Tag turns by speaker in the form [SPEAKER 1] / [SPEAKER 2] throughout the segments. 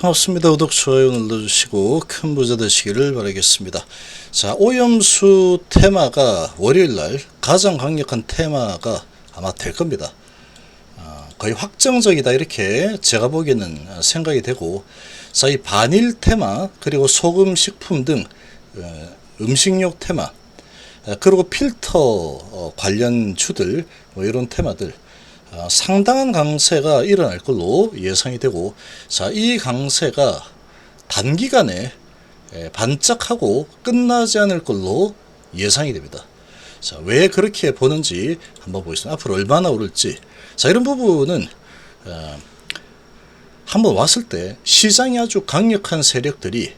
[SPEAKER 1] 반갑습니다. 구독, 좋아요 눌러주시고 큰 부자 되시기를 바라겠습니다. 자, 오염수 테마가 월요일날 가장 강력한 테마가 아마 될 겁니다. 거의 확정적이다 이렇게 제가 보기에는 생각이 되고, 자, 이 반일 테마 그리고 소금, 식품 등 음식료 테마, 그리고 필터 관련 주들 이런 테마들 상당한 강세가 일어날 걸로 예상이 되고, 자, 이 강세가 단기간에 반짝하고 끝나지 않을 걸로 예상이 됩니다. 자, 왜 그렇게 보는지 한번 보겠습니다. 앞으로 얼마나 오를지. 자, 이런 부분은 한번 왔을 때 시장이 아주 강력한 세력들이,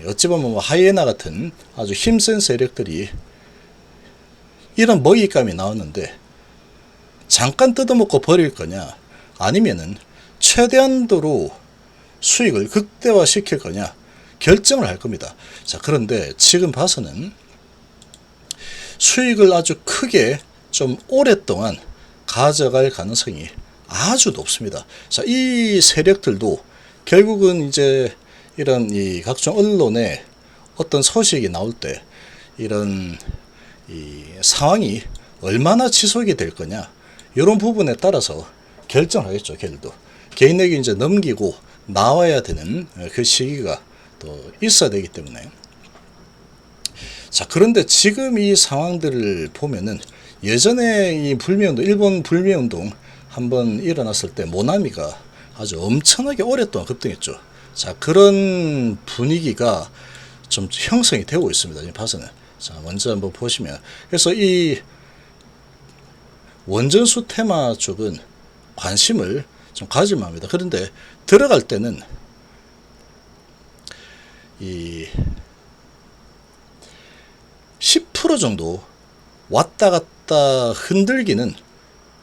[SPEAKER 1] 어찌 보면 하이에나 같은 아주 힘센 세력들이 이런 먹잇감이 나왔는데 잠깐 뜯어먹고 버릴 거냐, 아니면은 최대한도로 수익을 극대화시킬 거냐 결정을 할 겁니다. 자, 그런데 지금 봐서는 수익을 아주 크게 좀 오랫동안 가져갈 가능성이 아주 높습니다. 자, 이 세력들도 결국은 이제 이런 이 각종 언론에 어떤 소식이 나올 때 이런 이 상황이 얼마나 지속이 될 거냐, 이런 부분에 따라서 결정하겠죠. 걔들도 개인에게 이제 넘기고 나와야 되는 그 시기가 또 있어야 되기 때문에. 자, 그런데 지금 이 상황들을 보면은 예전에 이 불매운동, 일본 불매운동 한번 일어났을 때 모나미가 아주 엄청나게 오랫동안 급등했죠. 자, 그런 분위기가 좀 형성이 되고 있습니다. 지금 봐서는. 자, 먼저 한번 보시면, 그래서 이 원전수 테마 쪽은 관심을 좀 가질만 합니다. 그런데 들어갈 때는 이 10% 정도 왔다 갔다 흔들기는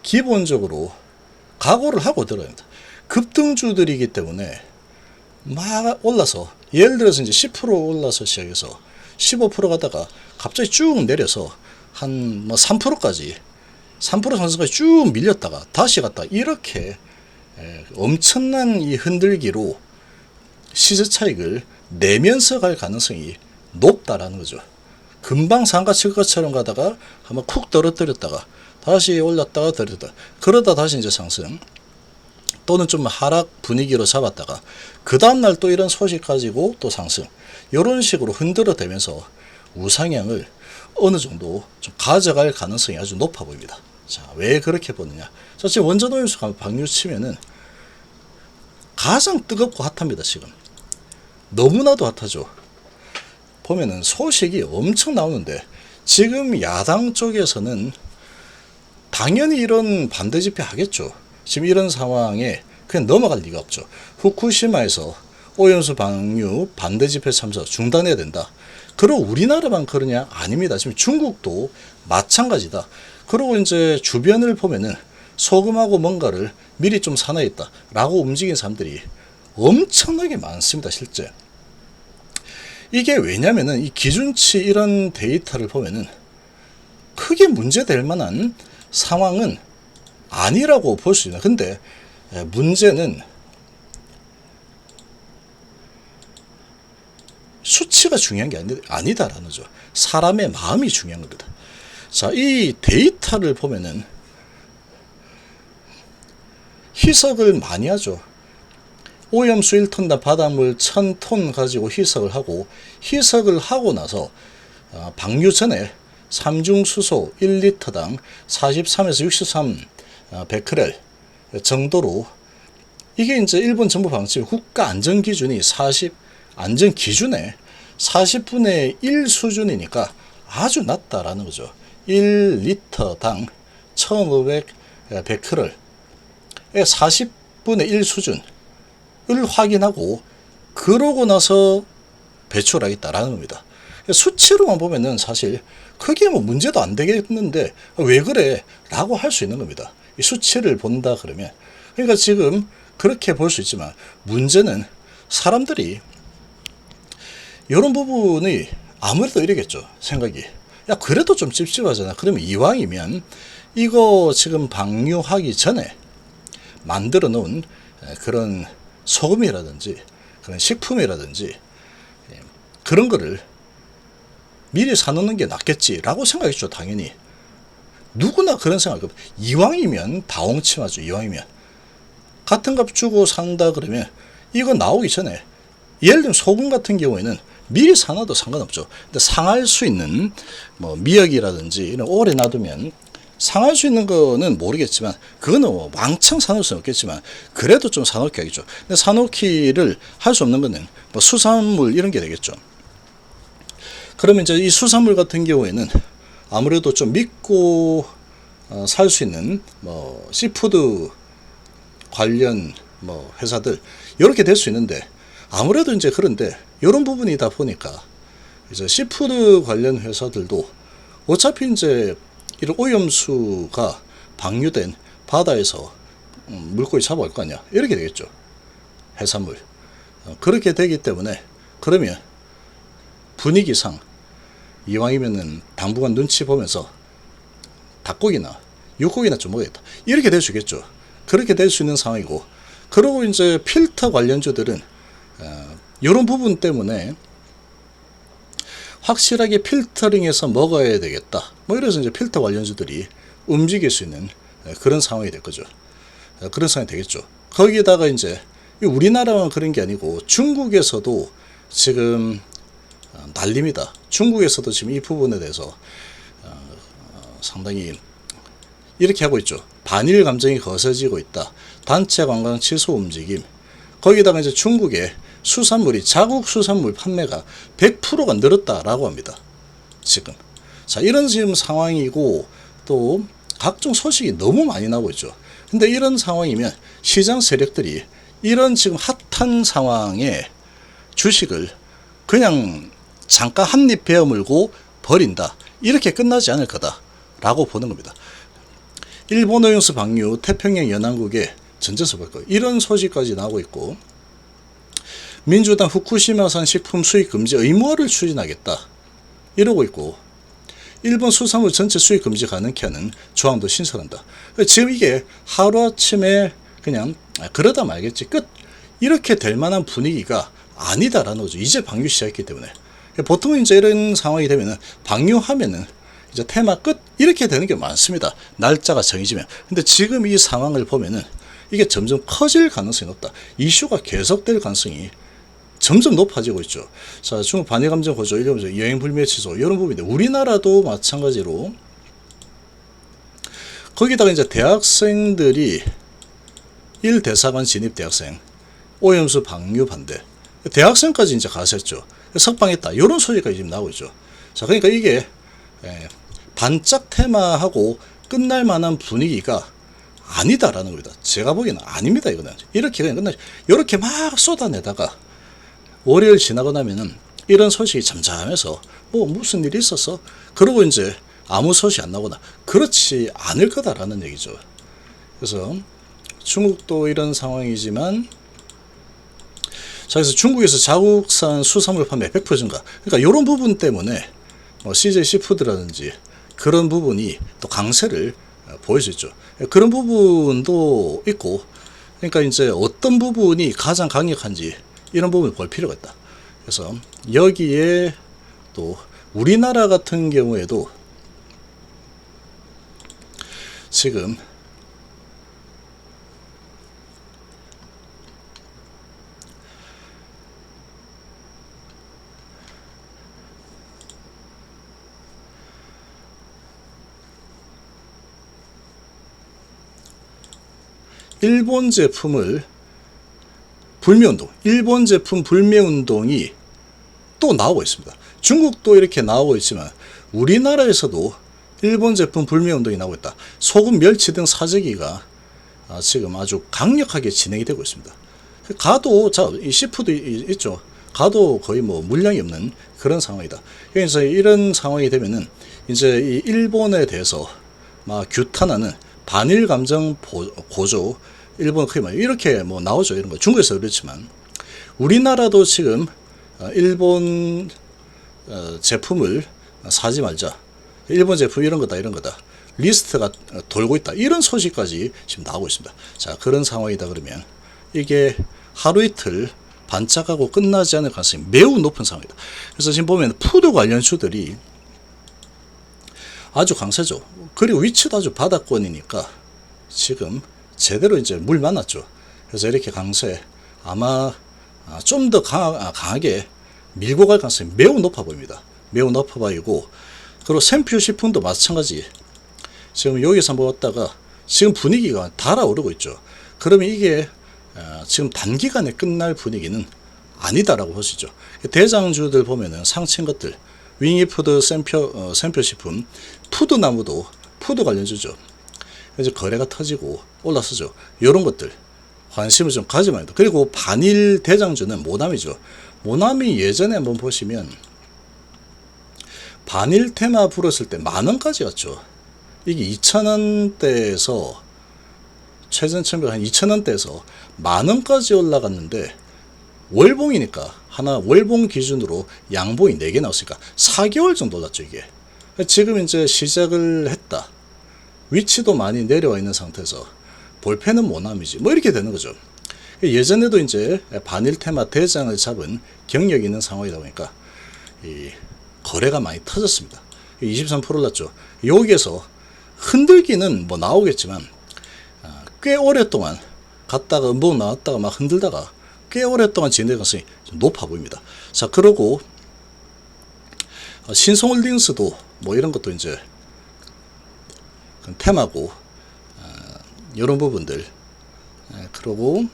[SPEAKER 1] 기본적으로 각오를 하고 들어야 합니다. 급등주들이기 때문에 막 올라서, 예를 들어서 이제 10% 올라서 시작해서 15% 가다가 갑자기 쭉 내려서 한 뭐 3%까지 3% 상승까지 쭉 밀렸다가 다시 갔다, 이렇게 엄청난 이 흔들기로 시세 차익을 내면서 갈 가능성이 높다라는 거죠. 금방 상가 칠 것처럼 가다가 한번 쿡 떨어뜨렸다가 다시 올렸다가 떨어졌다, 그러다 다시 이제 상승 또는 좀 하락 분위기로 잡았다가 그 다음날 또 이런 소식 가지고 또 상승, 이런 식으로 흔들어 대면서 우상향을 어느 정도 좀 가져갈 가능성이 아주 높아 보입니다. 자, 왜 그렇게 보느냐. 자, 지금 원전 오염수 방류 치면은 가장 뜨겁고 핫합니다. 지금 너무나도 핫하죠. 보면은 소식이 엄청 나오는데, 지금 야당 쪽에서는 당연히 이런 반대 집회 하겠죠. 지금 이런 상황에 그냥 넘어갈 리가 없죠. 후쿠시마에서 오염수 방류 반대 집회 참석 중단해야 된다. 그리고 우리나라만 그러냐? 아닙니다. 지금 중국도 마찬가지다. 그리고 이제 주변을 보면은 소금하고 뭔가를 미리 좀 사놔있다 라고 움직인 사람들이 엄청나게 많습니다. 실제 이게 왜냐면은 이 기준치 이런 데이터를 보면은 크게 문제될 만한 상황은 아니라고 볼 수 있나. 근데 문제는 수치가 중요한 게 아니다라는 거죠. 사람의 마음이 중요한 겁니다. 자, 이 데이터를 보면은 희석을 많이 하죠. 오염수 1톤당 바닷물 1000톤 가지고 희석을 하고 나서 방류 전에 삼중수소 1리터당 43에서 63 베크렐 정도로, 이게 이제 일본 정부 방침 국가 안전 기준이 안전 기준의 40분의 1 수준이니까 아주 낮다라는 거죠. 1리터당 1500 베크렐의 40분의 1 수준을 확인하고 그러고 나서 배출하겠다라는 겁니다. 수치로만 보면은 사실 크게 뭐 문제도 안 되겠는데 왜 그래? 라고 할 수 있는 겁니다. 이 수치를 본다 그러면. 그러니까 지금 그렇게 볼 수 있지만, 문제는 사람들이 이런 부분이 아무래도 이러겠죠. 생각이, 야, 그래도 좀 찝찝하잖아. 그러면 이왕이면 이거 지금 방류하기 전에 만들어 놓은 그런 소금이라든지 그런 식품이라든지 그런 거를 미리 사놓는 게 낫겠지라고 생각했죠. 당연히 누구나 그런 생각. 이왕이면 다홍치마죠. 이왕이면 같은 값 주고 산다 그러면 이거 나오기 전에, 예를 들면 소금 같은 경우에는 미리 사놔도 상관없죠. 근데 상할 수 있는 뭐 미역이라든지 이런 오래 놔두면 상할 수 있는 거는 모르겠지만, 그거는 뭐 왕창 사놓을 수는 없겠지만 그래도 좀 사놓기 하겠죠. 근데 사놓기를 할 수 없는 거는 뭐 수산물 이런 게 되겠죠. 그러면 이제 이 수산물 같은 경우에는 아무래도 좀 믿고 살 수 있는 뭐 시푸드 관련 뭐 회사들 이렇게 될 수 있는데, 아무래도 이제 그런데 이런 부분이다 보니까 이제 시푸드 관련 회사들도 어차피 이제 이런 오염수가 방류된 바다에서 물고기 잡아올 거 아니야, 이렇게 되겠죠. 해산물 그렇게 되기 때문에, 그러면 분위기상 이왕이면은 당분간 눈치 보면서 닭고기나 육고기나 좀 먹어야겠다, 이렇게 될 수 있겠죠. 그렇게 될 수 있는 상황이고, 그리고 이제 필터 관련주들은 이런 부분 때문에 확실하게 필터링해서 먹어야 되겠다, 뭐 이래서 이제 필터 관련주들이 움직일 수 있는 그런 상황이 될 거죠. 그런 상황이 되겠죠. 거기에다가 이제 우리나라만 그런 게 아니고 중국에서도 지금 난립니다. 중국에서도 지금 이 부분에 대해서 상당히 이렇게 하고 있죠. 반일 감정이 거세지고 있다. 단체 관광 취소 움직임. 거기다가 이제 중국의 수산물이, 자국 수산물 판매가 100%가 늘었다라고 합니다. 지금. 자, 이런 지금 상황이고, 또 각종 소식이 너무 많이 나오고 있죠. 근데 이런 상황이면 시장 세력들이 이런 지금 핫한 상황에 주식을 그냥 잠깐 한입 베어물고 버린다, 이렇게 끝나지 않을 거다라고 보는 겁니다. 일본 오염수 방류, 태평양 연안국의 전제서 볼 거예요. 이런 소식까지 나오고 있고, 민주당 후쿠시마산 식품 수입 금지 의무화를 추진하겠다 이러고 있고, 일본 수산물 전체 수입 금지 가능케 하는 조항도 신설한다. 지금 이게 하루아침에 그냥 그러다 말겠지 끝, 이렇게 될 만한 분위기가 아니다라는 거죠. 이제 방류 시작했기 때문에. 보통은 이제 이런 상황이 되면은 방류하면은 이제 테마 끝, 이렇게 되는 게 많습니다. 날짜가 정해지면. 근데 지금 이 상황을 보면은 이게 점점 커질 가능성이 높다. 이슈가 계속될 가능성이 점점 높아지고 있죠. 자, 중국 반일 감정 고조, 여행 불매 취소, 이런 부분인데, 우리나라도 마찬가지로 거기다가 이제 대학생들이 1대사관 진입 대학생 오염수 방류 반대, 대학생까지 이제 가셨죠. 석방했다, 이런 소리가 지금 나오고 있죠. 자, 그러니까 이게 반짝 테마하고 끝날 만한 분위기가 아니다라는 겁니다. 제가 보기에는 아닙니다. 이거는 이렇게 그냥 끝나, 이렇게 막 쏟아내다가 월요일 지나고 나면은 이런 소식이 잠잠해서 뭐 무슨 일이 있었어? 그러고 이제 아무 소식 안 나거나 그렇지 않을 거다라는 얘기죠. 그래서 중국도 이런 상황이지만, 자, 그래서 중국에서 자국산 수산물 판매 100% 증가. 그러니까 이런 부분 때문에 뭐 CJ 시푸드라든지 그런 부분이 또 강세를 보일 수 있죠. 그런 부분도 있고, 그러니까 이제 어떤 부분이 가장 강력한지 이런 부분을 볼 필요가 있다. 그래서 여기에 또 우리나라 같은 경우에도 지금 일본 제품을 불매운동, 일본 제품 불매운동이 또 나오고 있습니다. 중국도 이렇게 나오고 있지만 우리나라에서도 일본 제품 불매운동이 나오고 있다. 소금, 멸치 등 사재기가 지금 아주 강력하게 진행이 되고 있습니다. 가도, 자, 이 시푸드 있죠. 가도 거의 뭐 물량이 없는 그런 상황이다. 그래서 이런 상황이 되면은 이제 이 일본에 대해서 막 규탄하는 반일 감정 고조, 일본 크게 말해 이렇게 뭐 나오죠. 이런 거 중국에서 그렇지만 우리나라도 지금 일본 제품을 사지 말자, 일본 제품 이런 거다 리스트가 돌고 있다, 이런 소식까지 지금 나오고 있습니다. 자, 그런 상황이다 그러면 이게 하루 이틀 반짝하고 끝나지 않을 가능성이 매우 높은 상황이다. 그래서 지금 보면 푸드 관련주들이 아주 강세죠. 그리고 위치도 아주 바닥권이니까 지금 제대로 이제 물 만났죠. 그래서 이렇게 강세, 아마 좀 더 강하게 밀고 갈 가능성이 매우 높아 보입니다. 매우 높아 보이고, 그리고 샘표 식품도 마찬가지. 지금 여기서 한번 왔다가 지금 분위기가 달아오르고 있죠. 그러면 이게 지금 단기간에 끝날 분위기는 아니다라고 보시죠. 대장주들 보면은 상층 것들, 윙이푸드, 샘표 식품, 푸드나무도 푸드 관련주죠. 이제 거래가 터지고 올라서죠. 이런 것들 관심을 좀 가지면 합니다. 그리고 반일 대장주는 모나미죠. 모나미 예전에 한번 보시면 반일 테마 불었을 때 만원까지 갔죠. 이게 2,000원대에서 최저점이 한 2,000원대에서 만원까지 올라갔는데, 월봉이니까 하나 월봉 기준으로 양봉이 4개 나왔으니까 4개월 정도 올랐죠. 이게 지금 이제 시작을 했다, 위치도 많이 내려와 있는 상태에서 볼펜은 모나미지 뭐 이렇게 되는 거죠. 예전에도 이제 반일 테마 대장을 잡은 경력이 있는 상황이다 보니까 이 거래가 많이 터졌습니다. 23% 올랐죠. 여기에서 흔들기는 뭐 나오겠지만 꽤 오랫동안 갔다가 음봉 나왔다가 막 흔들다가 꽤 오랫동안 진행될 가능성이 높아 보입니다. 자, 그러고 신성홀딩스도 뭐 이런 것도 이제 테마고, 이런 부분들. 그리고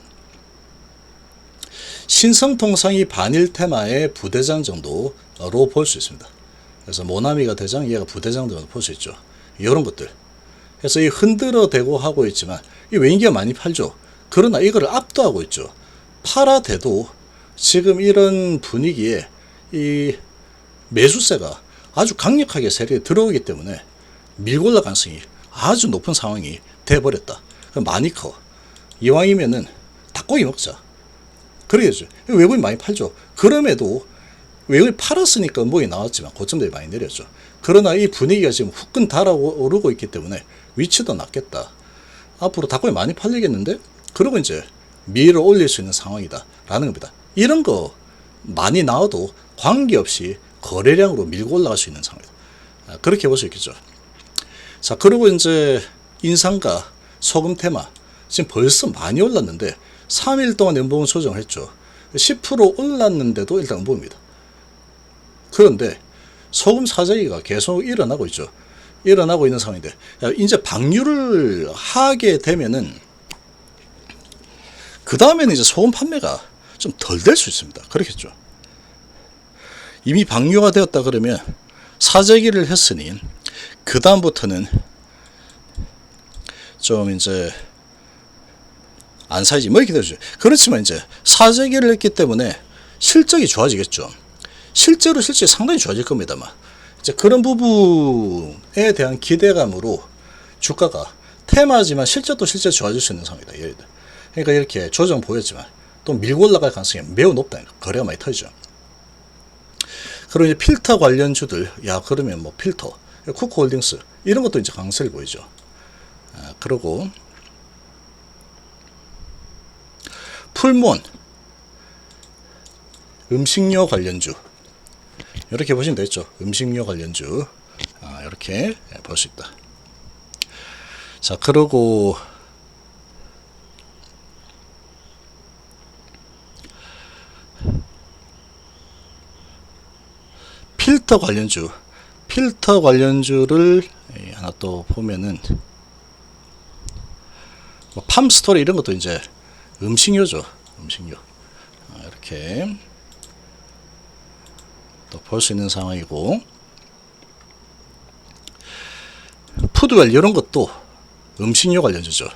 [SPEAKER 1] 신성통상이 반일 테마의 부대장 정도로 볼 수 있습니다. 그래서 모나미가 대장, 얘가 부대장 정도 볼 수 있죠. 이런 것들. 그래서 이 흔들어 대고 하고 있지만 이 외인기가 많이 팔죠. 그러나 이거를 압도하고 있죠. 팔아대도 지금 이런 분위기에 이 매수세가 아주 강력하게 세력이 들어오기 때문에 밀고 올라갈 가능성이 아주 높은 상황이 돼버렸다. 그럼 많이 커. 이왕이면은 닭고기 먹자. 그러겠죠. 외국인 많이 팔죠. 그럼에도 외국인 팔았으니까 음봉이 나왔지만 고점들이 많이 내렸죠. 그러나 이 분위기가 지금 후끈 달아오르고 있기 때문에 위치도 낮겠다. 앞으로 닭고기 많이 팔리겠는데? 그리고 이제 밀어 올릴 수 있는 상황이다 라는 겁니다. 이런 거 많이 나와도 관계없이 거래량으로 밀고 올라갈 수 있는 상황이다. 그렇게 볼 수 있겠죠. 자, 그리고 이제 인상과 소금 테마 지금 벌써 많이 올랐는데 3일 동안 연봉을 조정을 했죠. 10% 올랐는데도 일단 연봉입니다. 그런데 소금 사재기가 계속 일어나고 있죠. 일어나고 있는 상황인데, 이제 방류를 하게 되면은 그 다음에는 이제 소금 판매가 좀 덜 될 수 있습니다. 그렇겠죠. 이미 방류가 되었다 그러면 사재기를 했으니 그 다음부터는 좀 이제 안 사야지 뭐 이렇게 되죠. 그렇지만 이제 사재기를 했기 때문에 실적이 좋아지겠죠. 실제로 상당히 좋아질 겁니다만, 이제 그런 부분에 대한 기대감으로 주가가 테마지만 실제 좋아질 수 있는 상황이다. 예를 들어. 그러니까 이렇게 조정 보였지만 또 밀고 올라갈 가능성이 매우 높다니까. 거래가 많이 터지죠. 그리고 이제 필터 관련주들, 야, 그러면 뭐 필터, 쿠크홀딩스 이런 것도 이제 강세를 보이죠. 그리고 풀몬, 음식료 관련주 이렇게 보시면 되겠죠. 음식료 관련주 이렇게 볼 수 있다. 자, 그리고 필터 관련주를 하나 또 보면은 뭐 팜스토리 이런 것도 이제 음식료죠. 음식료 이렇게 또 볼 수 있는 상황이고, 푸드웰 이런 것도 음식료 관련주죠.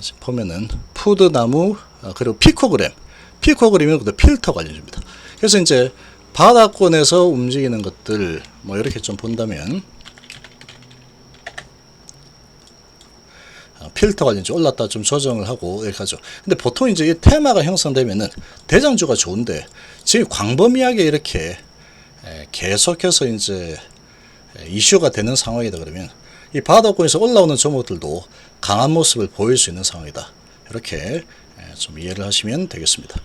[SPEAKER 1] 지금 보면은 푸드나무, 그리고 피코그램 이런 것도 필터 관련주입니다. 그래서 이제 바닥권에서 움직이는 것들 뭐 이렇게 좀 본다면 필터 관련주 올랐다 좀 조정을 하고 이렇게 하죠. 근데 보통 이제 이 테마가 형성되면은 대장주가 좋은데 지금 광범위하게 이렇게 계속해서 이제 이슈가 되는 상황이다 그러면 이 바닥권에서 올라오는 종목들도 강한 모습을 보일 수 있는 상황이다. 이렇게 좀 이해를 하시면 되겠습니다.